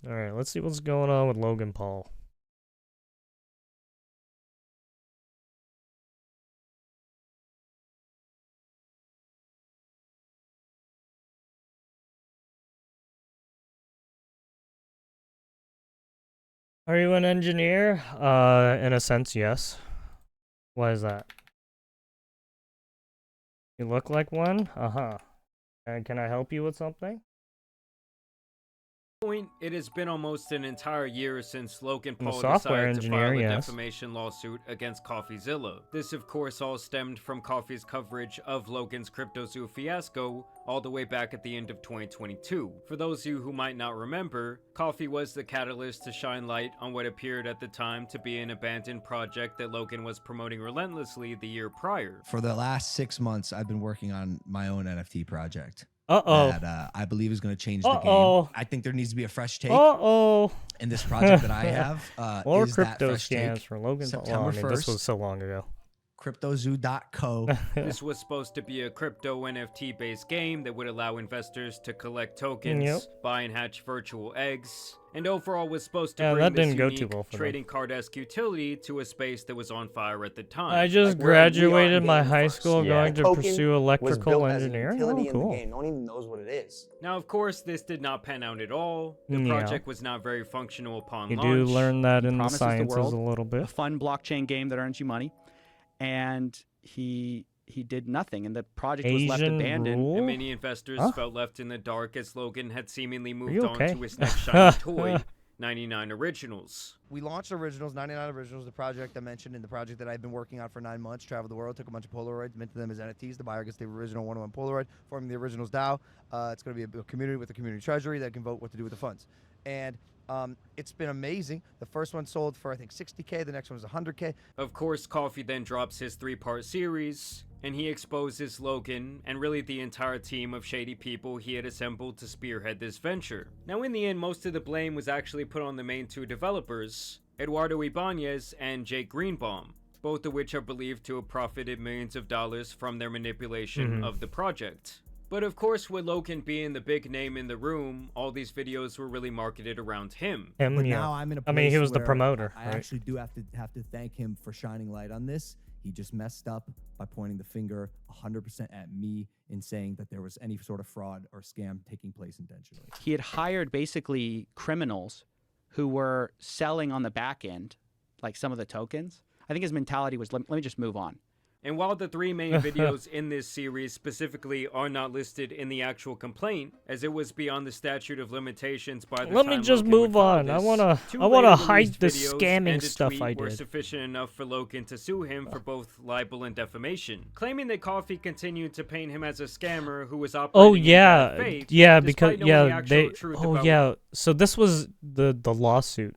All right, let's see what's going on with Logan Paul. Are you an engineer? In a sense, yes. Why is that? You look like one? Uh-huh. And can I help you with something? Point, it has been almost an entire year since Logan I'm a Paul software decided to engineer, file a yes. defamation lawsuit against CoffeeZilla. This of course all stemmed from Coffee's coverage of Logan's CryptoZoo fiasco all the way back at the end of 2022. For those of you who might not remember, Coffee was the catalyst to shine light on what appeared at the time to be an abandoned project that Logan was promoting relentlessly the year prior. For the last 6 months, I've been working on my own NFT project. Uh-oh. That I believe is going to change the Uh-oh. game. I think there needs to be a fresh take Uh-oh. in this project that I have. More is crypto that fresh scams take for Logan Paul. September Well, I mean, this 1st. was so long ago. CryptoZoo.co. This was supposed to be a crypto NFT based game that would allow investors to collect tokens, buy and hatch virtual eggs, and overall was supposed to bring that this didn't go unique too well for trading card-esque utility to a space that was on fire at the time. I just graduated my high school going to pursue electrical engineering. Oh, cool. No one even knows what it is. Now, of course, this did not pan out at all. The project was not very functional upon launch. You do learn that in the promises the sciences world a little bit. a fun blockchain game that earns you money, and he did nothing, and the project was left abandoned. Rule? And many investors felt left in the dark as Logan had seemingly moved on okay? to his next shiny toy, 99 Originals. We launched Originals, 99 Originals, the project I mentioned, and the project that I've been working on for 9 months. Traveled the world, took a bunch of Polaroids, minted them as NFTs. The buyer gets the original one-on-one Polaroid, forming the Originals DAO. It's going to be a community with a community treasury that can vote what to do with the funds. And it's been amazing. The first one sold for, I think, 60K. The next one was 100K. Of course, Coffee then drops his 3-part series, and he exposes Logan and really the entire team of shady people he had assembled to spearhead this venture. Now, in the end, most of the blame was actually put on the main 2 developers, Eduardo Ibanez and Jake Greenbaum, both of which are believed to have profited millions of dollars from their manipulation of the project. But of course, with Logan being the big name in the room, all these videos were really marketed around him. But now I'm in a place he was the where promoter. I actually do have to thank him for shining light on this. He just messed up by pointing the finger 100% at me in saying that there was any sort of fraud or scam taking place intentionally. He had hired basically criminals who were selling on the back end, like some of the tokens. I think his mentality was, let me just move on. And while the 3 main videos in this series specifically are not listed in the actual complaint, as it was beyond the statute of limitations by the time Let me just Logan move would file on. I this, wanna 2 hide later-released the videos scamming and a stuff tweet I were did. sufficient enough for Logan to sue him for both libel and defamation, claiming that Coffee continued to paint him as a scammer who was operating in bad faith, because despite knowing the actual truth about So this was the lawsuit.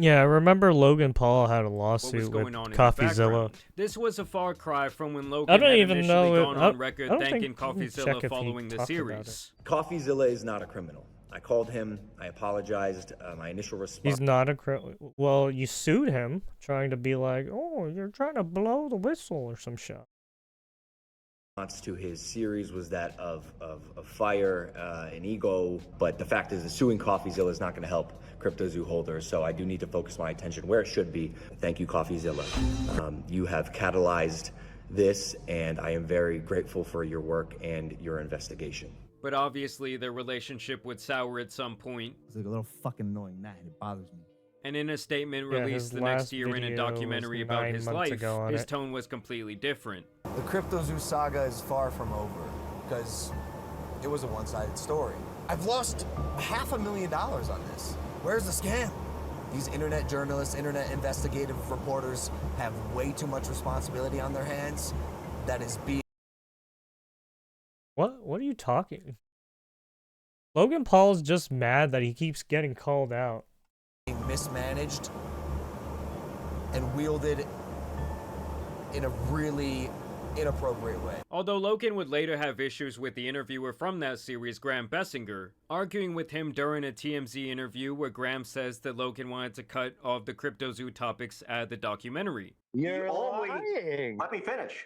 Yeah, I remember Logan Paul had a what was lawsuit going with on in the CoffeeZilla. background. This was a far cry from when Logan I don't had even initially know gone it. on record I don't thanking think we can check CoffeeZilla if he following the talked about series. CoffeeZilla is not a criminal. I called him. I apologized. My initial response. He's not a well, you sued him, trying to be like, oh, you're trying to blow the whistle or some shit. To his series was that of fire and ego, but the fact is that suing CoffeeZilla is not going to help CryptoZoo holders, so I do need to focus my attention where it should be. Thank you, CoffeeZilla. You have catalyzed this, and I am very grateful for your work and your investigation. But obviously, their relationship would sour at some point. It's like a little fucking annoying. It bothers me. And in a statement Yeah, released his the next last year in a video was documentary about 9 his months life, ago on his it. tone was completely different. The CryptoZoo saga is far from over because it was a one-sided story. I've lost $500,000 on this. Where's the scam? These internet journalists, internet investigative reporters have way too much responsibility on their hands. That is being What are you talking? Logan Paul's just mad that he keeps getting called out. mismanaged and wielded in a really inappropriate way. Although Logan would later have issues with the interviewer from that series, Graham Bessinger, arguing with him during a TMZ interview where Graham says that Logan wanted to cut all of the CryptoZoo topics out of the documentary. You're lying. Let me finish.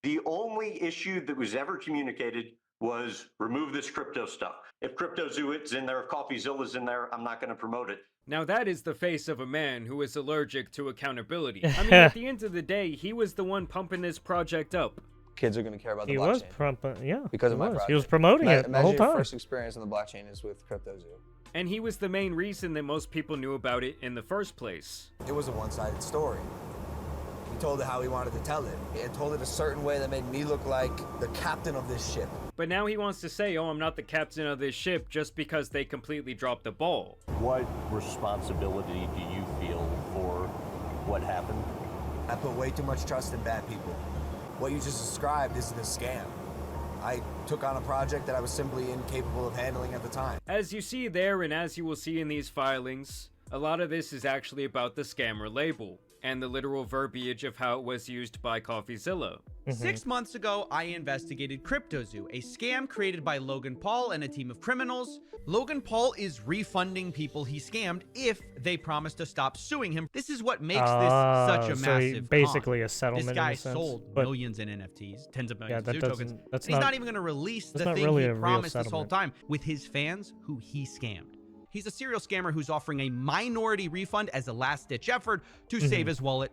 The only issue that was ever communicated was remove this crypto stuff. If CryptoZoo is in there, if CoffeeZilla is in there, I'm not going to promote it. Now that is the face of a man who is allergic to accountability. I mean, at the end of the day, he was the one pumping this project up. Kids are going to care about the He blockchain. was pumping, yeah. Because of my was. project. He was promoting it the Imagine whole your time. first experience on the blockchain is with CryptoZoo. And he was the main reason that most people knew about it in the first place. It was a one-sided story. He told it how he wanted to tell it. He had told it a certain way that made me look like the captain of this ship. But now he wants to say, oh, I'm not the captain of this ship just because they completely dropped the ball. What responsibility do you feel for what happened? I put way too much trust in bad people. What you just described isn't a scam. I took on a project that I was simply incapable of handling at the time. As you see there, and as you will see in these filings, a lot of this is actually about the scammer label and the literal verbiage of how it was used by CoffeeZilla. 6 months ago, I investigated CryptoZoo, a scam created by Logan Paul and a team of criminals. Logan Paul is refunding people he scammed if they promise to stop suing him. This is what makes this such a massive basically con. a settlement. This guy in a sense, sold but millions in NFTs, tens of millions of Zoo that tokens. doesn't- that's And he's not- not even going to release the that's not thing really he a real promised this whole settlement. time with his fans who he scammed. He's a serial scammer who's offering a minority refund as a last-ditch effort to save his wallet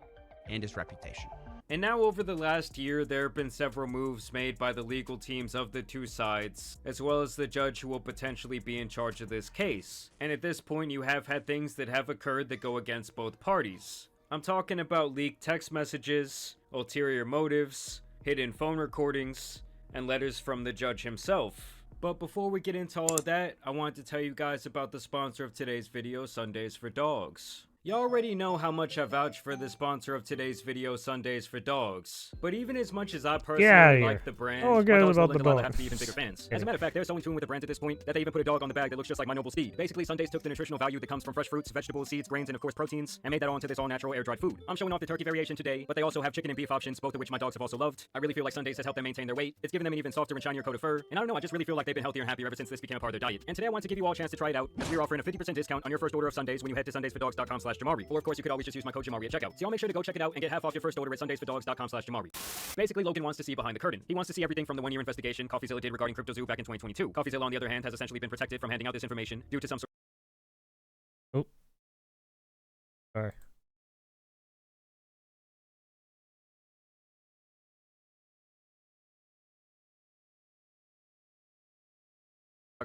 and his reputation. And now over the last year, there have been several moves made by the legal teams of the two sides, as well as the judge who will potentially be in charge of this case. And at this point, you have had things that have occurred that go against both parties. I'm talking about leaked text messages, ulterior motives, hidden phone recordings, and letters from the judge himself. But before we get into all of that, I wanted to tell you guys about the sponsor of today's video, Sundays for Dogs. You already know how much I vouch for the sponsor of today's video, Sundays for Dogs. But even as much as I outta personally here. like the brand, Oh, my okay, dogs about will the allowed to dog. have to be even bigger fans. As a matter of fact, they're so in tune with the brand at this point that they even put a dog on the bag that looks just like my noble steed. Basically, Sundays took the nutritional value that comes from fresh fruits, vegetables, seeds, grains, and of course proteins, and made that onto this all-natural air-dried food. I'm showing off the turkey variation today, but they also have chicken and beef options, both of which my dogs have also loved. I really feel like Sundays has helped them maintain their weight. It's given them an even softer and shinier coat of fur, and I don't know, I just really feel like they've been healthier and happier ever since this became a part of their diet. And today I want to give you all a chance to try it out, as we're offering a 50% discount on your first order of Sundays when you head to sundaysfordogs.com/Jamari. Or of course, you could always just use my code Jamari at checkout. So y'all make sure to go check it out and get half off your first order at sundaysfordogs.com/Jamari. Basically, Logan wants to see behind the curtain. He wants to see everything from the one-year investigation CoffeeZilla did regarding CryptoZoo back in 2022. CoffeeZilla, on the other hand, has essentially been protected from handing out this information due to some sort. Oh. Sorry.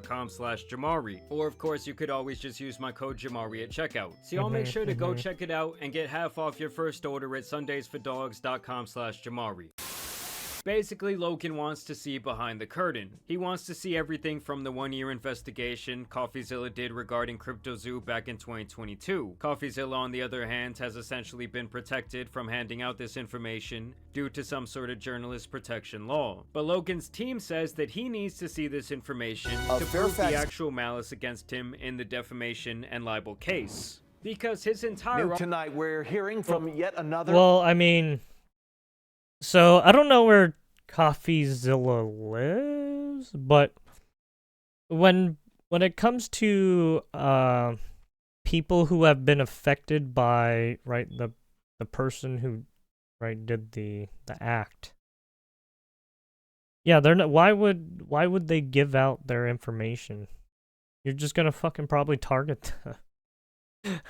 .com/Jamari. Or of course you could always just use my code Jamari at checkout. So y'all make sure to go check it out and get half off your first order at sundaysfordogs.com/Jamari. Basically, Logan wants to see behind the curtain. He wants to see everything from the one-year investigation CoffeeZilla did regarding CryptoZoo back in 2022. CoffeeZilla, on the other hand, has essentially been protected from handing out this information due to some sort of journalist protection law. But Logan's team says that he needs to see this information to prove the actual malice against him in the defamation and libel case. Because his entire... Tonight we're hearing from yet another... Well, I mean, so I don't know where CoffeeZilla lives, but when it comes to people who have been affected by the person who did the act, yeah, they're not. Why would they give out their information? You're just gonna fucking probably target them.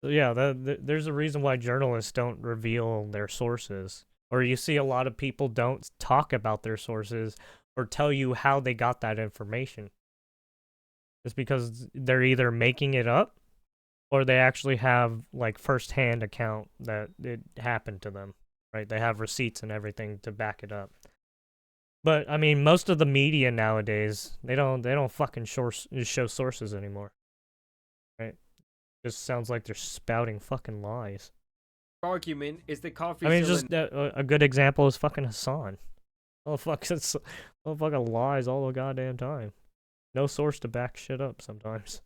So yeah, there's a reason why journalists don't reveal their sources. Or you see a lot of people don't talk about their sources or tell you how they got that information. It's because they're either making it up or they actually have first-hand account that it happened to them, right? They have receipts and everything to back it up. But I mean, most of the media nowadays, they don't fucking show sources anymore. Right? Just sounds like they're spouting fucking lies. argument is that CoffeeZilla... I mean, just a good example is fucking Hassan. Oh, fucking lies all the goddamn time. No source to back shit up sometimes.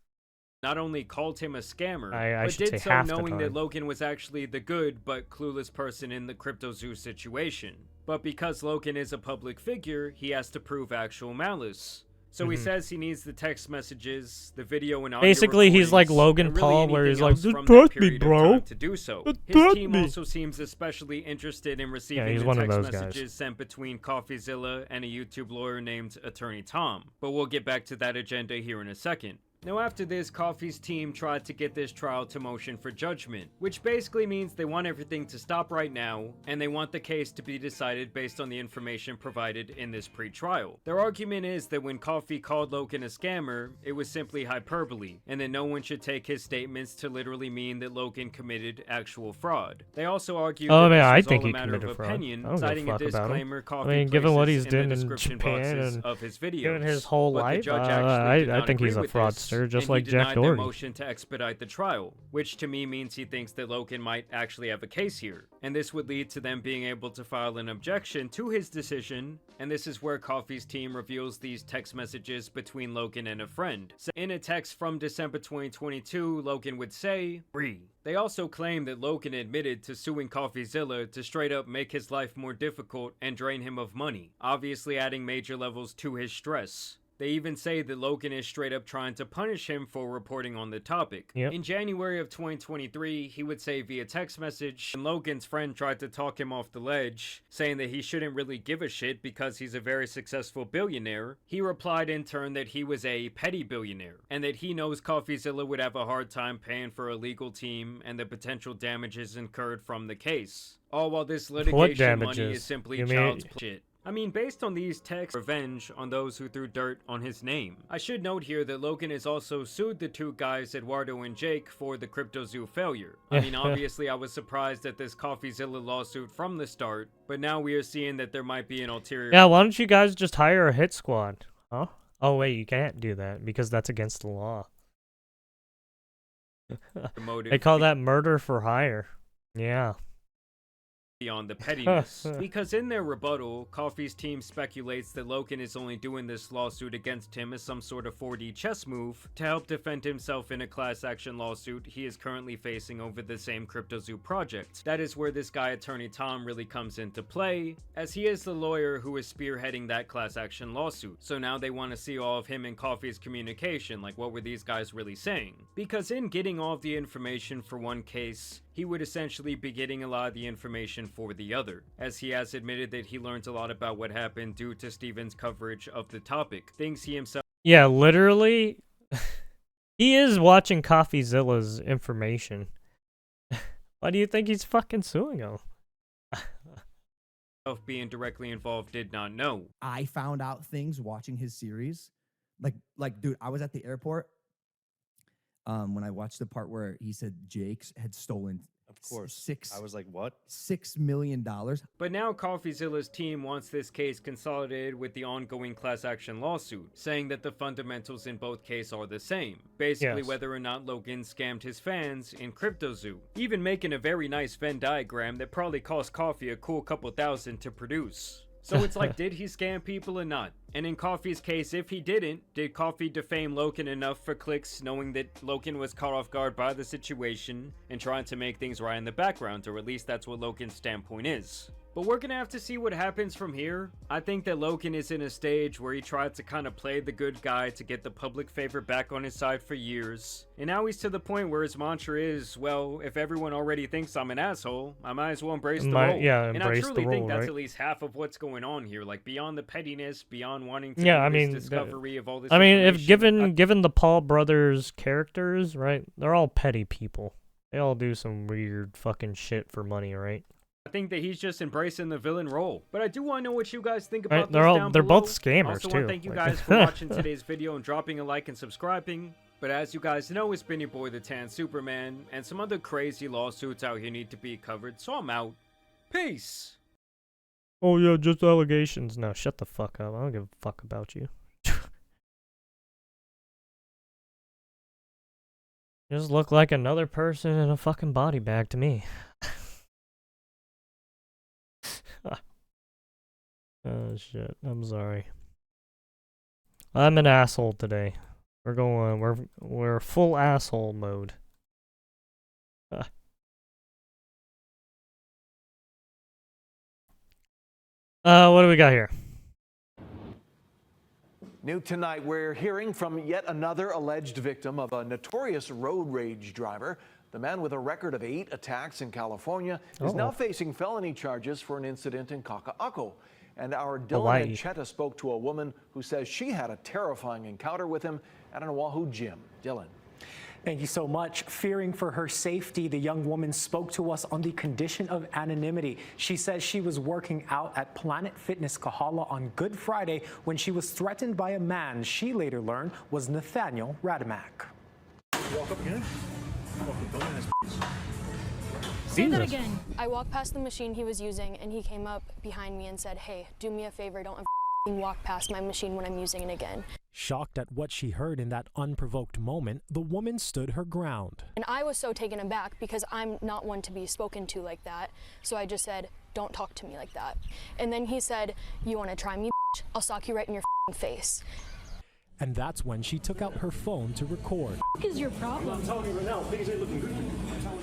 not only called him a scammer, I but should did say so half the knowing that time. Logan was actually the good but clueless person in the CryptoZoo situation. But because Logan is a public figure, he has to prove actual malice. So he says he needs the text messages, the video, and audio Basically, he's like recordings, Logan and really Paul, where he's anything like, else "Just from that trust me, period of bro. time to do so. Just His trust team me." also seems especially interested in receiving he's the one of text those guys. messages sent between CoffeeZilla and a YouTube lawyer named Attorney Tom. But we'll get back to that agenda here in a second. Now after this, Coffee's team tried to get this trial to motion for judgment, which basically means they want everything to stop right now, and they want the case to be decided based on the information provided in this pre-trial. Their argument is that when Coffee called Logan a scammer, it was simply hyperbole, and that no one should take his statements to literally mean that Logan committed actual fraud. They also argue that this I was think all a he matter of committed fraud. opinion, I don't give a citing a fuck about him. disclaimer Coffee I mean, given what places he's in done the in description Japan boxes and of his videos. given his whole But the life, judge actually did I not think he's a agree with this, fraudster, just and like he Jack denied their Doherty. motion to expedite the trial, which to me means he thinks that Logan might actually have a case here, and this would lead to them being able to file an objection to his decision, and this is where Coffee's team reveals these text messages between Logan and a friend. So in a text from December 2022, Logan would say, "Bree." They also claim that Logan admitted to suing CoffeeZilla to straight up make his life more difficult and drain him of money, obviously adding major levels to his stress. They even say that Logan is straight up trying to punish him for reporting on the topic. Yep. In January of 2023, he would say via text message, and Logan's friend tried to talk him off the ledge, saying that he shouldn't really give a shit because he's a very successful billionaire. He replied in turn that he was a petty billionaire, and that he knows CoffeeZilla would have a hard time paying for a legal team and the potential damages incurred from the case. All while this litigation money is simply child's shit. I mean, based on these texts, revenge on those who threw dirt on his name. I should note here that Logan has also sued the two guys, Eduardo and Jake, for the CryptoZoo failure. I mean, obviously I was surprised at this CoffeeZilla lawsuit from the start, but now we are seeing that there might be an ulterior... Yeah, why don't you guys just hire a hit squad? Huh? Oh wait, you can't do that because that's against the law. They call that murder for hire. Yeah. Beyond the pettiness. Because in their rebuttal, Coffee's team speculates that Logan is only doing this lawsuit against him as some sort of 4D chess move to help defend himself in a class action lawsuit he is currently facing over the same CryptoZoo project. That is where this guy Attorney Tom really comes into play, as he is the lawyer who is spearheading that class action lawsuit. So now they want to see all of him and Coffee's communication, like what were these guys really saying? Because in getting all of the information for one case, he would essentially be getting a lot of the information for the other, as he has admitted that he learned a lot about what happened due to Steven's coverage of the topic, things he himself... Yeah, literally, he is watching CoffeeZilla's information. Why do you think he's fucking suing him? being directly involved did not know. I found out things watching his series. Like, dude, I was at the airport when I watched the part where he said Jake's had stolen, of course, I was like, what? $6 million. But now CoffeeZilla's team wants this case consolidated with the ongoing class action lawsuit, saying that the fundamentals in both cases are the same. Basically, whether or not Logan scammed his fans in CryptoZoo, even making a very nice Venn diagram that probably cost Coffee a cool couple thousand to produce. So it's like, did he scam people or not? And in Coffee's case, if he didn't, did Coffee defame Logan enough for clicks, knowing that Logan was caught off guard by the situation and trying to make things right in the background, or at least that's what Logan's standpoint is. But we're gonna have to see what happens from here. I think that Logan is in a stage where he tried to kind of play the good guy to get the public favor back on his side for years. And now he's to the point where his mantra is, well, if everyone already thinks I'm an asshole, I might as well embrace the role. Yeah, and I embrace truly the think role, that's right? at least half of what's going on here. Like, beyond the pettiness, beyond wanting to Yeah, do I this mean, discovery of all this I mean, if information, given the Paul brothers characters, right? They're all petty people. They all do some weird fucking shit for money, right? I think that he's just embracing the villain role. But I do want to know what you guys think Right, about this down they're below. both scammers, Also want to too. thank you Like- guys for watching today's video and dropping a like and subscribing. But as you guys know, it's been your boy the Tan Superman, and some other crazy lawsuits out here need to be covered, so I'm out. Peace! Oh yeah, just allegations. No, shut the fuck up. I don't give a fuck about you. You just look like another person in a fucking body bag to me. Oh shit, I'm sorry. I'm an asshole today. We're full asshole mode. What do we got here? New tonight, we're hearing from yet another alleged victim of a notorious road rage driver. The man with a record of 8 attacks in California is now facing felony charges for an incident in Kaka'ako. And our Dylan Ancheta spoke to a woman who says she had a terrifying encounter with him at an Oahu gym. Dylan. Thank you so much. Fearing for her safety, the young woman spoke to us on the condition of anonymity. She says she was working out at Planet Fitness Kahala on Good Friday when she was threatened by a man she later learned was Nathaniel Radamak. Walk up again. Say that again. I walked past the machine he was using and he came up behind me and said, "Hey, do me a favor, don't walk past my machine when I'm using it again." Shocked at what she heard in that unprovoked moment, the woman stood her ground. And I was so taken aback because I'm not one to be spoken to like that. So I just said, "Don't talk to me like that." And then he said, "You want to try me, bitch? I'll sock you right in your face." And that's when she took out her phone to record. What is your problem? I'm telling you right now, things ain't looking good.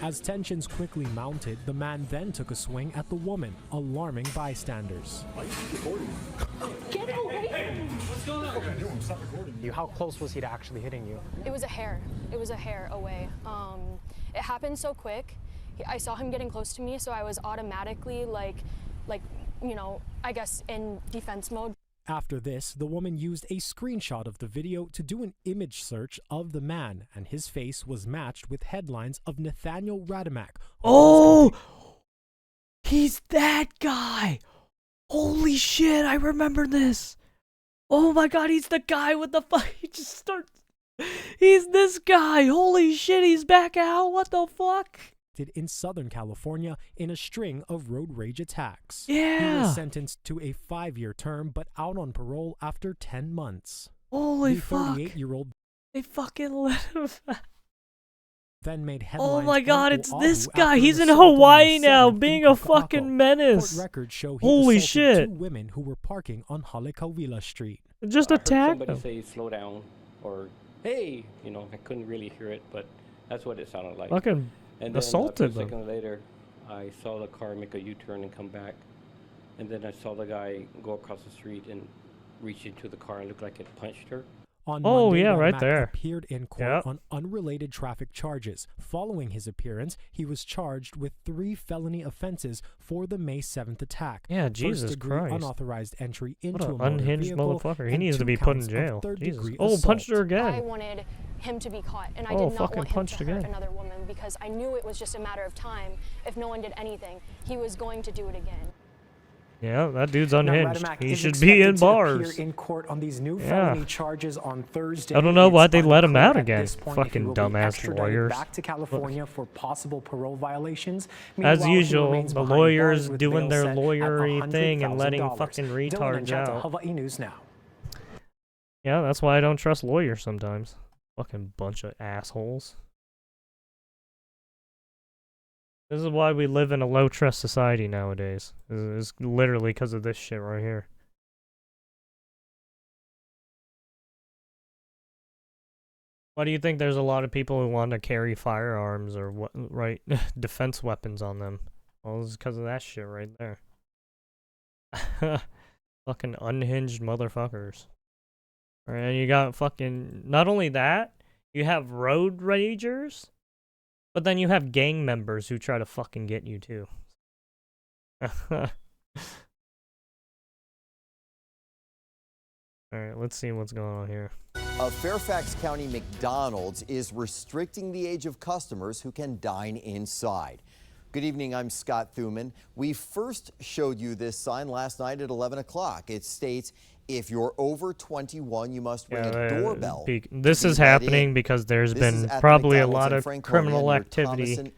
As tensions quickly mounted, the man then took a swing at the woman, alarming bystanders. Get away from me. What's going on? Stop recording you. How close was he to actually hitting you? It was a hair. It was a hair away. It happened so quick. I saw him getting close to me, so I was automatically like, you know, I guess in defense mode. After this, the woman used a screenshot of the video to do an image search of the man, and his face was matched with headlines of Nathaniel Radamak. Oh! He's that guy! Holy shit, I remember this! Oh my god, he's the guy with the fuck. He just starts. He's this guy! Holy shit, he's back out! What the fuck? In Southern California in a string of road rage attacks. Yeah. He was sentenced to a 5-year term, but out on parole after 10 months. Holy the fuck. 38-year-old They fucking let him. then made headlines. Oh my god, it's this Oahu guy. after He's an in assault on Hawaii May now, 7th being in a Kaka'ako. fucking menace. Court records show he Holy assaulted shit. 2 women who were parking on Halekauwila Street. Just attacked somebody him. say slow down or hey, you know, I couldn't really hear it, but that's what it sounded like. Fucking and assaulted then, them. 2 seconds later, I saw the car make a U-turn and come back, and then I saw the guy go across the street and reach into the car and looked like it punched her. On Oh, Monday, yeah, right Radamak there. appeared in court on unrelated traffic charges. Following his appearance, he was charged with 3 felony offenses for the May 7th attack. Yeah, Jesus First-degree Christ. unauthorized entry What into an a motor unhinged vehicle, motherfucker. He and needs to 2 be put in counts of jail. Jesus. third-degree Oh, punched her assault. again. I wanted him to be caught, and I Oh, did not fucking want him punched to hurt again. another woman because I knew it was just a matter of time. If no one did anything, he was going to do it again. Yeah, that dude's Now, unhinged. Radamak He is should be in expected to bars. appear in court on these new Yeah. felony charges on Thursday. I don't know why It's they let him out unclear at again. this point if he Fucking will be dumbass extradited lawyers. Back to California for possible parole violations. As Meanwhile, he usual, remains the behind lawyers bars with doing bail their set at lawyery thing and letting $100,000. fucking Dylan retards Ancheta, out. Hawaii News Now. Yeah, that's why I don't trust lawyers sometimes. Fucking bunch of assholes. This is why we live in a low trust society nowadays. It's literally because of this shit right here. Why do you think there's a lot of people who want to carry firearms or what, right, defense weapons on them? Well, it's because of that shit right there. Fucking unhinged motherfuckers. Alright, and you got fucking, not only that, you have road ragers, but then you have gang members who try to fucking get you too. Alright, let's see what's going on here. A Fairfax County McDonald's is restricting the age of customers who can dine inside. Good evening, I'm Scott Thuman. We first showed you this sign last night at 11 o'clock. It states, if you're over 21, you must ring a doorbell. This is happening because there's been probably a lot of criminal activity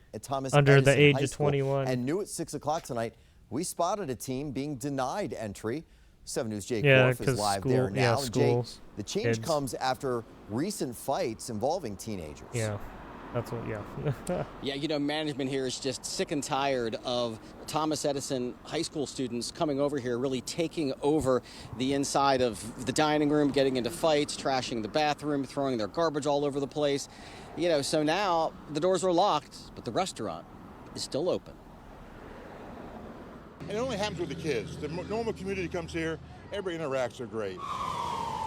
under the age of 21. And new at 6 o'clock tonight, we spotted a team being denied entry. 7 News' Jay Yeah, Korf is live there now. yeah, And schools, Jay, the change kids. comes after recent fights involving teenagers. Yeah, that's what, yeah. Yeah, you know, management here is just sick and tired of Thomas Edison high school students coming over here, really taking over the inside of the dining room, getting into fights, trashing the bathroom, throwing their garbage all over the place. You know, so now the doors are locked, but the restaurant is still open. And it only happens with the kids. The normal community comes here, everybody interacts, they're great.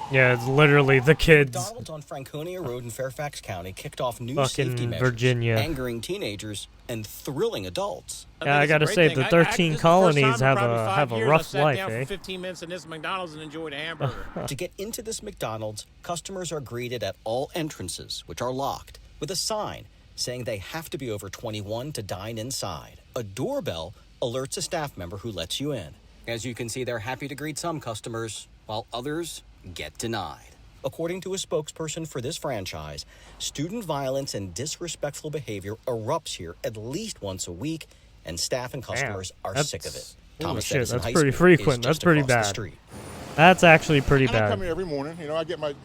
Yeah, it's literally the kids. McDonald's on Franconia Road in Fairfax County kicked off new Fucking safety measures, Virginia. angering teenagers and thrilling adults. Yeah, I gotta say, the 13 colonies have a rough life, down eh? for 15 minutes in this McDonald's and enjoyed a hamburger. To get into this McDonald's, customers are greeted at all entrances, which are locked, with a sign saying they have to be over 21 to dine inside. A doorbell alerts a staff member who lets you in. As you can see, they're happy to greet some customers, while others get denied. According to a spokesperson for this franchise, student violence and disrespectful behavior erupts here at least once a week, and staff and customers are sick of it. Holy Thomas shit, Edison that's High pretty School frequent. is That's just pretty across the bad. street. That's actually pretty I bad. come here every morning. You know, I get my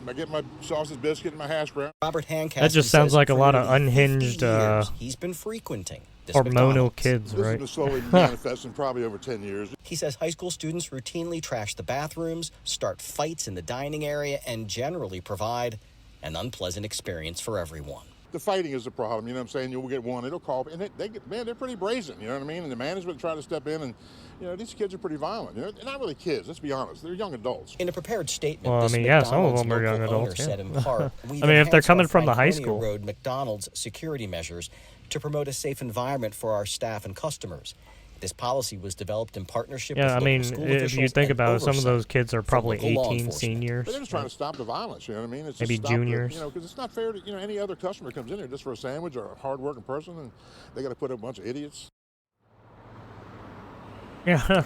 sausage biscuit and my hash brown. Robert Hancaster That just sounds says like a for lot of nearly 50 unhinged, years, he's been frequenting this hormonal McDonald's. kids, This right? has been slowly manifesting probably over 10 years. He says high school students routinely trash the bathrooms, start fights in the dining area, and generally provide an unpleasant experience for everyone. The fighting is the problem, you know what I'm saying? You'll get one, it'll call, and they get, man, they're pretty brazen, you know what I mean? And the management try to step in, and, you know, these kids are pretty violent. You know, they're not really kids, let's be honest. They're young adults. In a prepared statement, Well, I this mean, yeah, some of McDonald's them are young local owner adults, yeah. said in part, "We've I mean, if they're enhanced coming our from the high Franconia school. Road McDonald's security measures to promote a safe environment for our staff and customers. This policy was developed in partnership with Yeah, I local mean, school if you officials think and about it, some of oversight those kids are from probably local law 18 enforcement. seniors. They're just trying to stop the violence, you know what I mean? It's Maybe just stop juniors. you know, because it's not fair to, you know, any other customer comes in there just for a sandwich or a hard-working person, and they got to put up a bunch of idiots. Yeah.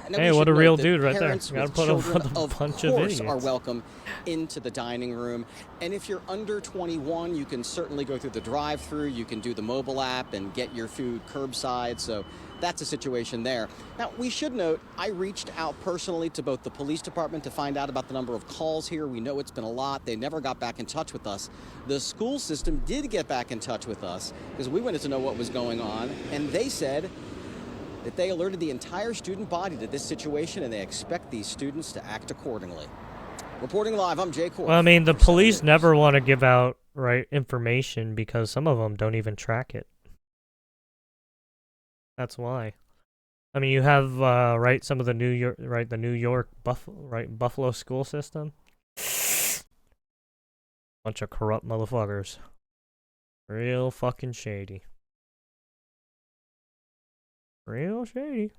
And then Hey, we what should a real note that dude right there. parents Gotta with put up children, with a of bunch of course, are idiots. welcome into the dining room. And if you're under 21, you can certainly go through the drive-thru. You can do the mobile app and get your food curbside. So that's a situation there. Now, we should note, I reached out personally to both the police department to find out about the number of calls here. We know it's been a lot. They never got back in touch with us. The school system did get back in touch with us because we wanted to know what was going on. And they said that they alerted the entire student body to this situation, and they expect these students to act accordingly. Reporting live, I'm Jay Corr. Well, I mean, the police never want to give out right information because some of them don't even track it. That's why. I mean, you have right some of the New York Buffalo school system. Bunch of corrupt motherfuckers. Real fucking shady. Real shady.